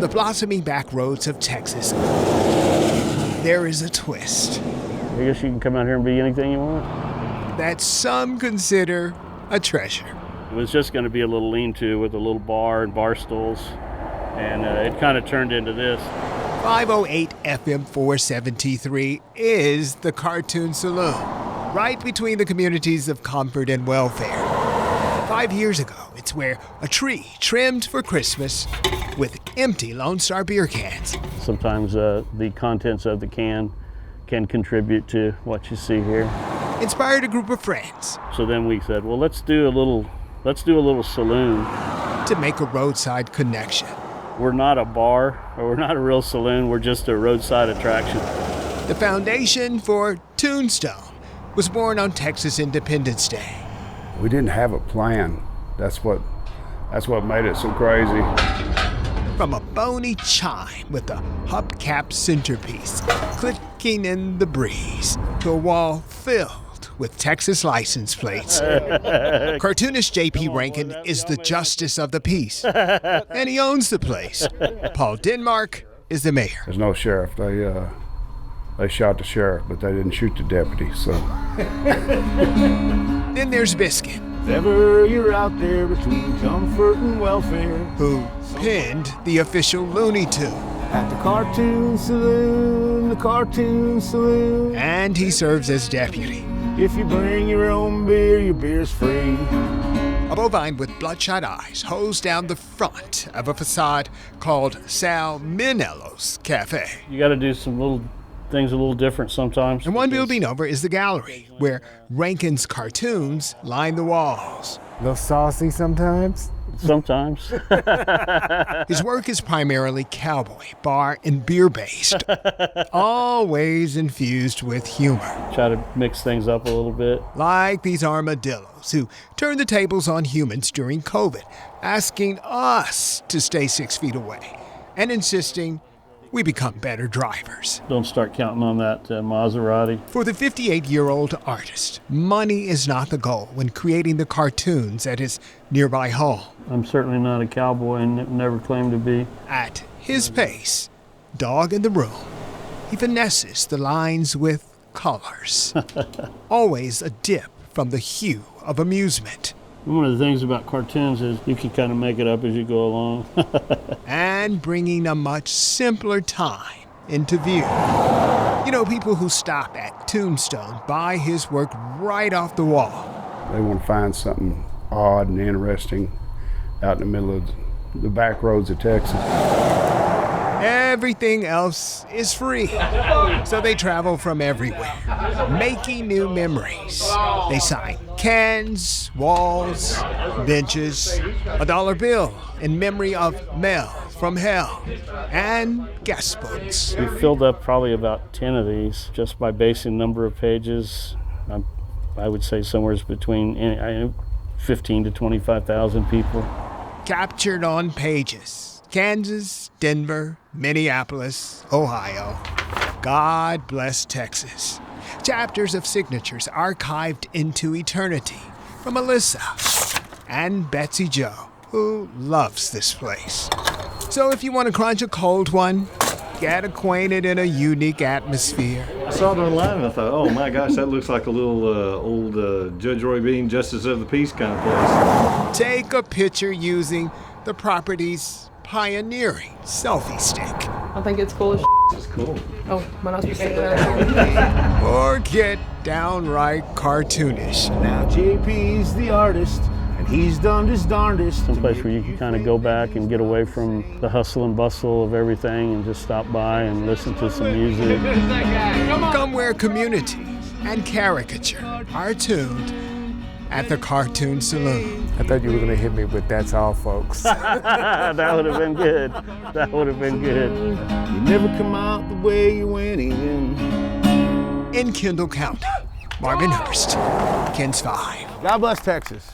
the blossoming back roads of Texas, there is a twist I guess you can come out here and be anything you want. that some consider a treasure. It was just going to be a little lean-to with a little bar and bar stools, and it kind of turned into this. 508 FM 473 is the Cartoon Saloon, right between the communities of Comfort and Welfare. 5 years ago, it's where a tree trimmed for Christmas with empty Lone Star beer cans. Sometimes the contents of the can contribute to what you see here. Inspired a group of friends So then we said, well, let's do a little saloon. to make a roadside connection. We're not a bar, or we're not a real saloon, we're just a roadside attraction. The foundation for Tombstone was born on Texas Independence Day. We didn't have a plan. That's what made it so crazy. From a bony chime with a hubcap centerpiece clicking in the breeze to a wall filled with Texas license plates. Cartoonist J.P. Rankin is the justice of the peace, and he owns the place. Paul Denmark is the mayor. There's no sheriff. They shot the sheriff, but they didn't shoot the deputy. So Then there's Biscuit, If ever you're out there between comfort and welfare, who penned the official Looney Tune. at the Cartoon Saloon, the Cartoon Saloon. And he serves as deputy. If you bring your own beer, your beer's free. A bovine with bloodshot eyes hosed down the front of a facade called Sal Minello's Cafe. You got to do some little things a little different sometimes. And one building over is the gallery, where Rankin's cartoons line the walls. A little saucy sometimes. Sometimes. His work is primarily cowboy, bar, and beer-based, always infused with humor. Try to mix things up a little bit. Like these armadillos who turn the tables on humans during COVID, asking us to stay 6 feet away and insisting we become better drivers. Don't start counting on that Maserati. For the 58-year-old artist, money is not the goal when creating the cartoons at his nearby home. I'm certainly not a cowboy and never claimed to be. At his pace, dog in the room, he finesses the lines with colors. Always a dip from the hue of amusement. One of the things about cartoons is you can kind of make it up as you go along. And bringing a much simpler time into view. You know, people who stop at Tombstone buy his work right off the wall. they want to find something odd and interesting out in the middle of the back roads of Texas. Everything else is free. So they travel from everywhere, making new memories. They sign cans, walls, benches, a dollar bill in memory of Mel from Hell, and guest books. We filled up probably about 10 of these just by basing number of pages. I would say somewhere between 15 to 25,000 people. Captured on pages. Kansas, Denver, Minneapolis, Ohio. God bless Texas. Chapters of signatures archived into eternity from Alyssa and Betsy Joe, who loves this place. So if you want to crunch a cold one, get acquainted in a unique atmosphere. I saw it online and I thought, oh my gosh, that looks like a little old Judge Roy Bean, Justice of the Peace kind of place. Take a picture using the property's pioneering selfie stick. I think it's cool as It's cool. Oh, am I not supposed to say that? Or get downright cartoonish. Now JP's the artist, and he's done his darndest. Someplace where you can kind of go back and get away from the hustle and bustle of everything and just stop by and listen to some music. Come where community and caricature are tuned at the Cartoon Saloon. I thought you were going to hit me with "That's all, folks." That would have been good. That would have been good. You never come out the way you went in. In Kendall County, Marvin Hurst, KENS 5. God bless Texas.